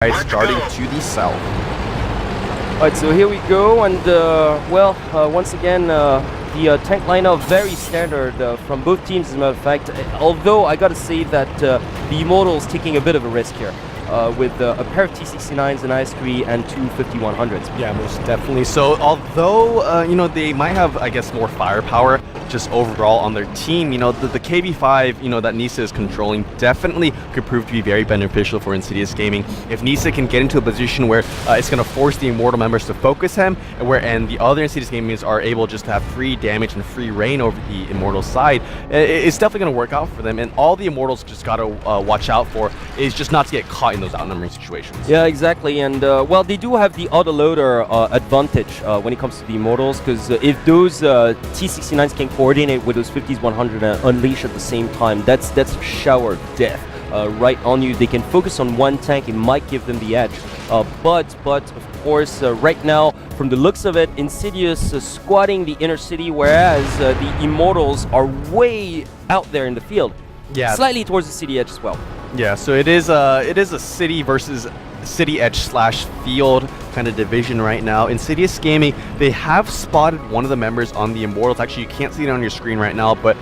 starting to the south. Alright, so here we go, and once again, the tank lineup very standard from both teams, as a matter of fact. Although I gotta say that the Immortals taking a bit of a risk here with a pair of T69s, an IS-3, and two 5100s. Yeah, most definitely. So although they might have, I guess, more firepower just overall on their team, the KB5 that Nisa is controlling definitely could prove to be very beneficial for Insidious Gaming. If Nisa can get into a position where it's going to force the Immortal members to focus him, and the other Insidious Gamers are able just to have free damage and free reign over the Immortal side, it's definitely going to work out for them. And all the Immortals just got to watch out for is just not to get caught in those outnumbering situations. Yeah, exactly. And they do have the autoloader advantage when it comes to the Immortals, because if those T69s can coordinate with those 50s 100 and unleash at the same time, that's a shower of death right on you. They can focus on one tank, it might give them the edge. But of course, right now, from the looks of it, Insidious squatting the inner city, whereas the Immortals are way out there in the field. Yeah, slightly towards the city edge as well. Yeah, so it is a city versus city edge slash field kind of division right now. Insidious Gaming, they have spotted one of the members on the Immortals. Actually, you can't see it on your screen right now, but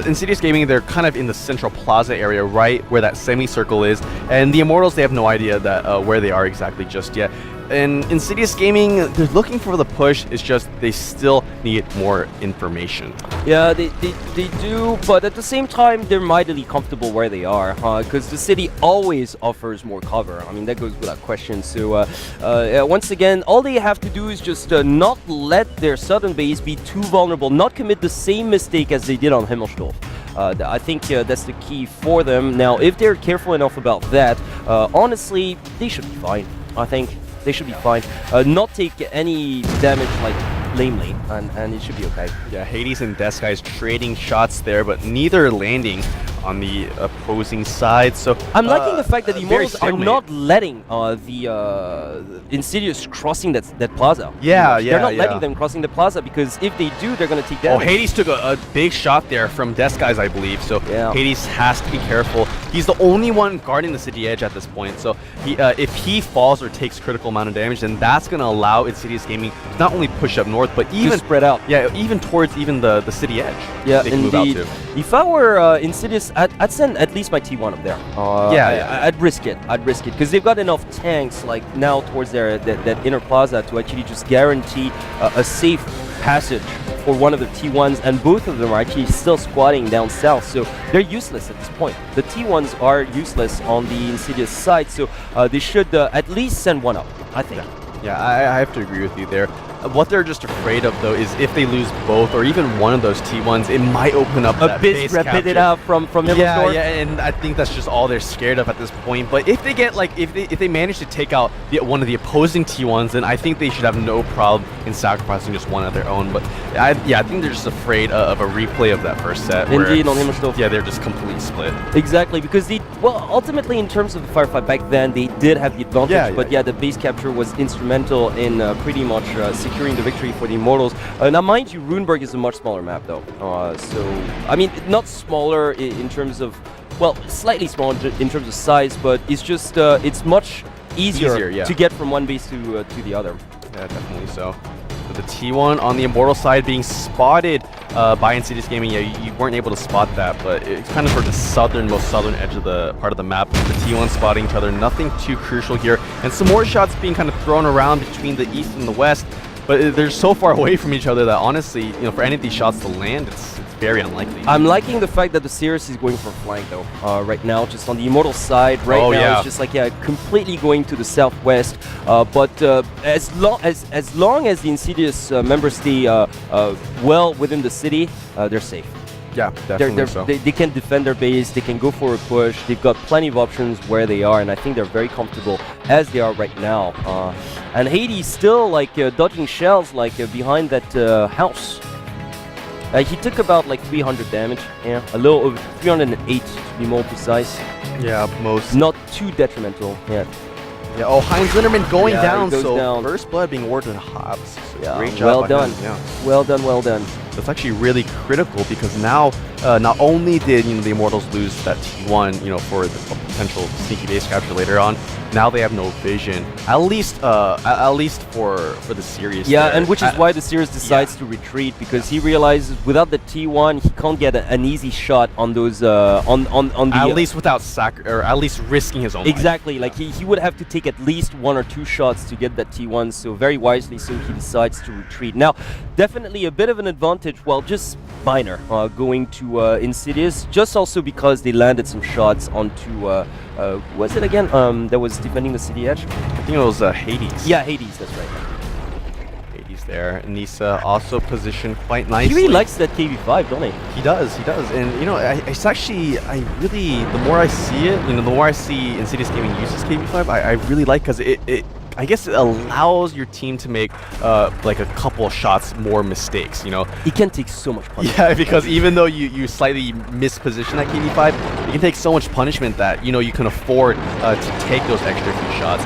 Insidious Gaming, they're kind of in the central plaza area, right where that semicircle is, and the Immortals, they have no idea that where they are exactly just yet. And Insidious Gaming, they're looking for the push. It's just they still need more information. Yeah, they do, but at the same time, they're mightily comfortable where they are, because the city always offers more cover. I mean, that goes without question. So once again, all they have to do is just not let their southern base be too vulnerable, not commit the same mistake as they did on Himmelsdorf. I think that's the key for them. Now, if they're careful enough about that, honestly, they should be fine. I think they should be fine. Not take any damage like lamely, and it should be okay. Yeah, Hades and Deathsky's trading shots there, but neither landing on the opposing side. So I'm liking the fact that the Immortals are not letting the Insidious crossing that plaza. Yeah, they're not letting them crossing the plaza, because if they do, they're going to take damage. Oh, Hades took a big shot there from Deathsky's, I believe. So yeah, Hades has to be careful. He's the only one guarding the city edge at this point. So if he falls or takes critical amount of damage, then that's going to allow Insidious Gaming to not only push up north, but even just spread out. Yeah, even towards the city edge. Yeah, they can move out to. If I were Insidious, I'd send at least my T1 up there. I'd risk it. Because they've got enough tanks like now towards that inner plaza to actually just guarantee a safe passage for one of the T1s, and both of them are actually still squatting down south, so they're useless at this point. The T1s are useless on the Insidious side, so they should at least send one up, I think. Yeah, I have to agree with you there. What they're just afraid of, though, is if they lose both or even one of those T1s, it might open up a bit Rapidita from Himmelsdorf. Yeah, and I think that's just all they're scared of at this point. But if they get if they manage to take out one of the opposing T1s, then I think they should have no problem in sacrificing just one of their own. But I think they're just afraid of a replay of that first set. Indeed, on Himmelsdorf. Yeah, they're just completely split. Exactly, because ultimately in terms of the firefight back then, they did have the advantage. But the base capture was instrumental in pretty much securing the victory for the Immortals. Now, mind you, Runeberg is a much smaller map, though. So, I mean, not smaller in terms of, well, slightly smaller in terms of size, but it's just, it's much easier to get from one base to the other. Yeah, definitely so. With the T1 on the Immortal side being spotted by Insidious Gaming, you weren't able to spot that, but it's kind of for the most southern edge of the part of the map. The T1 spotting each other, nothing too crucial here, and some more shots being kind of thrown around between the east and the west. But they're so far away from each other that honestly, for any of these shots to land, it's very unlikely. I'm liking the fact that the Cirrus is going for flank, though, right now, just on the Immortal side. Right now, it's just like, completely going to the southwest. But as long as the Insidious members stay well within the city, they're safe. Yeah, definitely so. They can defend their base, they can go for a push, they've got plenty of options where they are, and I think they're very comfortable as they are right now. And Hades still dodging shells behind that house. He took about 300 damage, a little over 308 to be more precise. Yeah, most. Not too detrimental yet. Yeah, oh, Heinz Linderman going down, down. First blood being awarded to Hobbs. So great job well done. Him. Yeah. Well done. That's actually really critical, because now not only did the Immortals lose that T1, for the potential sneaky base capture later on, now they have no vision. At least for the series. Yeah, there. and which is why the series decides to retreat, because he realizes without the T1 he can't get an easy shot on those on the at least without or at least risking his own life. Exactly, like he would have to take at least 1 or 2 shots to get that T1, so very wisely so he decides to retreat. Now, definitely a bit of an advantage, well, just minor, going to Insidious, just also because they landed some shots onto, was it again, that was defending the city edge? I think it was Hades. Yeah, Hades, that's right. Hades there. Nisa also positioned quite nicely. He really likes that KB5, don't he? He does. And you know, it's actually, I really, the more I see it, you know, the more I see Insidious Gaming uses KB5, I really like, because I guess it allows your team to make like a couple shots more mistakes, you know. He can take so much punishment. Yeah, because even though you slightly misposition that KB5, you can take so much punishment that, you know, you can afford to take those extra few shots.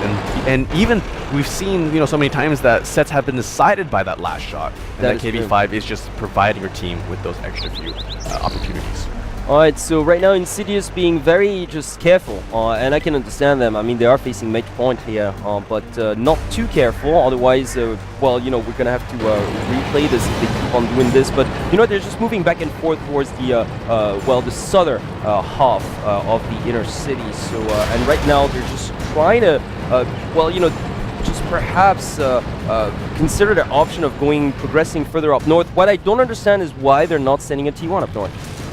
And even we've seen, you know, so many times that sets have been decided by that last shot. And that KB5 is just providing your team with those extra few opportunities. Alright, so right now Insidious being very just careful, and I can understand them. I mean, they are facing match point here, but not too careful, otherwise, well, you know, we're gonna have to replay this if they keep on doing this. But, you know, they're just moving back and forth towards the, well, the southern half of the inner city. So, and right now they're just trying to, well, you know, just perhaps consider the option of progressing further up north. What I don't understand is why they're not sending a T1 up north.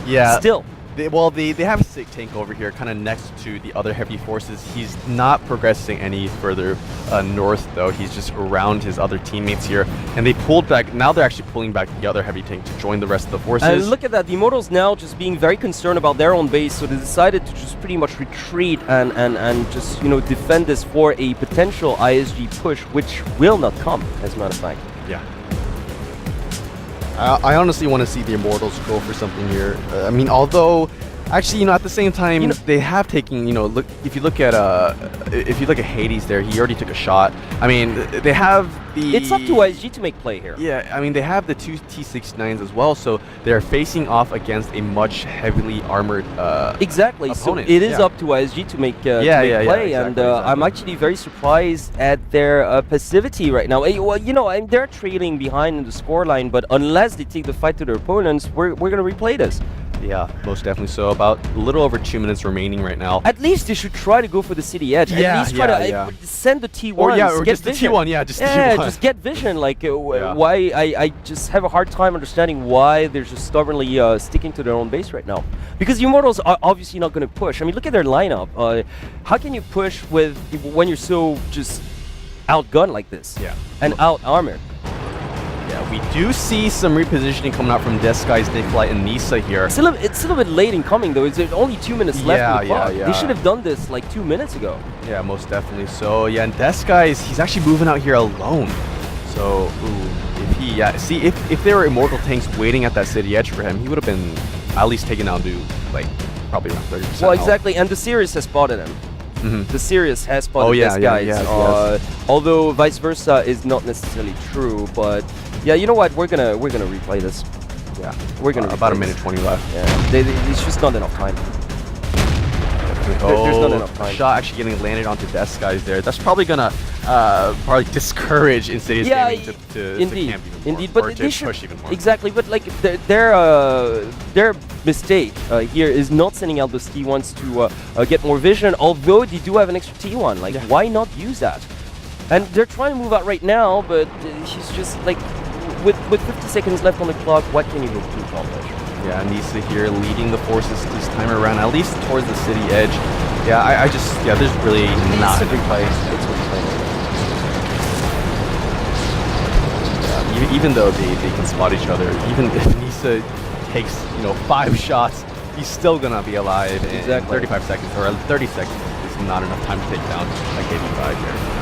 Yeah. Still. They have a sick tank over here, kind of next to the other heavy forces. He's not progressing any further north, though. He's just around his other teammates here. And they pulled back. Now they're actually pulling back the other heavy tank to join the rest of the forces. And look at that. The Immortals now just being very concerned about their own base, so they decided to just pretty much retreat and just, you know, defend this for a potential ISG push, which will not come, as a matter of fact. Yeah. I honestly want to see the Immortals go for something here. I mean, although, actually, you know, at the same time, they have taken, you know, look. If you look at Hades there, he already took a shot. I mean, they have the. It's up to ISG to make play here. Yeah, I mean, they have the 2 T69s as well, so they're facing off against a much heavily armored. Exactly. Opponent. So it is up to ISG to make play, exactly, and I'm actually very surprised at their passivity right now. Well, you know, they're trailing behind in the scoreline, but unless they take the fight to their opponents, we're gonna replay this. Yeah, most definitely so. About a little over 2 minutes remaining right now. At least they should try to go for the city edge. At least try to send the T1. Or get just vision. the T1, just yeah, T1. just get vision. Like, why I just have a hard time understanding why they're just stubbornly sticking to their own base right now. Because the Immortals are obviously not going to push. I mean, look at their lineup. How can you push when you're so just outgunned like this? Yeah. And out-armored? Yeah, we do see some repositioning coming out from Desky's Nikolai and Nisa here. It's a little bit late in coming, though. There's only 2 minutes left on the clock. Yeah. They should have done this like 2 minutes ago. Yeah, most definitely. So, yeah, and Desky's, he's actually moving out here alone. So, if he, see, if there were Immortal tanks waiting at that city edge for him, he would have been at least taken down to, like, probably around 30%. Well, exactly, and the Sirius has spotted him. The Sirius has spotted this guy. Yes. Although vice versa is not necessarily true, but yeah, you know what? We're gonna replay this. Yeah, we're gonna about a minute 20 left. Yeah, it's just not enough time. There's not enough time. Shot actually getting landed onto Desky's there. That's probably gonna probably discourage Insidious Gaming to camp even more. Indeed, but they should push even more. Exactly, but like their mistake here is not sending out those T1s to get more vision. Although they do have an extra T1, like why not use that? And they're trying to move out right now, but he's just like with 50 seconds left on the clock. What can you hope to accomplish? Yeah, Nisa here leading the forces this time around, at least towards the city edge. Yeah, I just, there's really not. It's a replay. It's a replay. Yeah, even though they can spot each other, even if Nisa takes, 5 shots, he's still gonna be alive in 35 seconds, or 30 seconds is not enough time to take down like 85 here.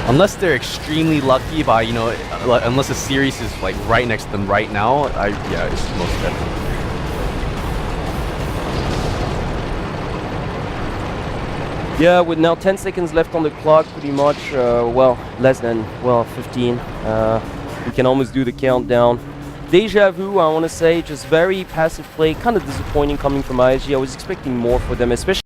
Unless they're extremely lucky by, unless the series is like right next to them right now, it's most definitely. Yeah, with now 10 seconds left on the clock, pretty much, less than, 15. We can almost do the countdown. Deja vu, I want to say, just very passive play, kind of disappointing coming from ISG. I was expecting more for them, especially